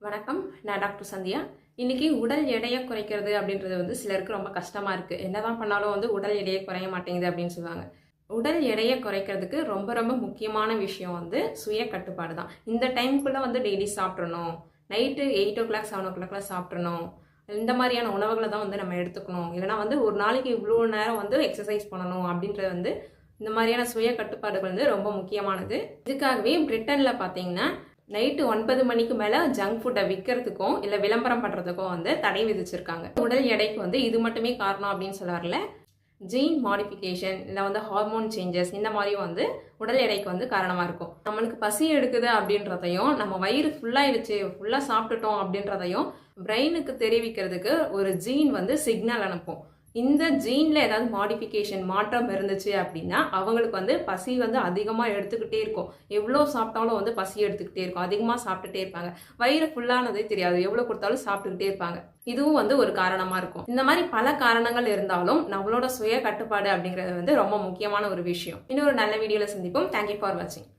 வணக்கம். நான் டாக்டர் சந்தியா. இன்னைக்கு உடல் எடையை குறைக்கிறது அப்படின்றது சிலருக்கு ரொம்ப கஷ்டமா இருக்கு. என்னதான் பண்ணாலும் உடல் எடையை குறைய மாட்டேங்குது அப்படின்னு சொல்லுவாங்க. உடல் எடையை குறைக்கிறதுக்கு ரொம்ப ரொம்ப முக்கியமான விஷயம் சுய கட்டுப்பாடு தான். இந்த டைம்குள்ள டெய்லி சாப்பிட்றணும். நைட்டு 8:00 7:00 சாப்பிட்றணும். இந்த மாதிரியான உணவுகளை தான் நம்ம எடுத்துக்கணும். இல்லைனா ஒரு நாளைக்கு இவ்வளோ நேரம் எக்ஸசைஸ் பண்ணணும் அப்படின்றது இந்த மாதிரியான சுய கட்டுப்பாடுகள் ரொம்ப முக்கியமானது. இதுக்காகவே பிரிட்டன்ல பார்த்தீங்கன்னா நைட்டு 9 மணிக்கு மேலே ஜங்க் ஃபுட்டை விற்கிறதுக்கும் இல்லை விளம்பரம் பண்ணுறதுக்கும் தடை விதிச்சிருக்காங்க. உடல் எடைக்கு இது மட்டுமே காரணம் அப்படின்னு சொல்ல வரல. ஜீன் மாடிஃபிகேஷன் இல்லை ஹார்மோன் சேஞ்சஸ் இந்த மாதிரி உடல் எடைக்கு காரணமாக இருக்கும். நம்மளுக்கு பசி எடுக்குது அப்படின்றதையும் நம்ம வயிறு ஃபுல்லாகிடுச்சு ஃபுல்லாக சாப்பிட்டுட்டோம் அப்படின்றதையும் பிரெயினுக்கு தெரிவிக்கிறதுக்கு ஒரு ஜீன் சிக்னல் அனுப்பும். இந்த ஜீன்ல ஏதாவது மாடிஃபிகேஷன் மாற்றம் இருந்துச்சு அப்படின்னா அவங்களுக்கு பசி அதிகமாக எடுத்துக்கிட்டே இருக்கும். எவ்வளோ சாப்பிட்டாலும் பசி எடுத்துக்கிட்டே இருக்கும். அதிகமாக சாப்பிட்டுட்டே இருப்பாங்க. வயிறு ஃபுல்லானதே தெரியாது. எவ்வளோ கொடுத்தாலும் சாப்பிட்டுக்கிட்டே இருப்பாங்க. இதுவும் ஒரு காரணமாக இருக்கும். இந்த மாதிரி பல காரணங்கள் இருந்தாலும் நம்மளோட சுய கட்டுப்பாடு அப்படிங்கிறது ரொம்ப முக்கியமான ஒரு விஷயம். இன்னொரு நல்ல வீடியோவில் சந்திப்போம். தேங்க்யூ ஃபார் வாட்சிங்.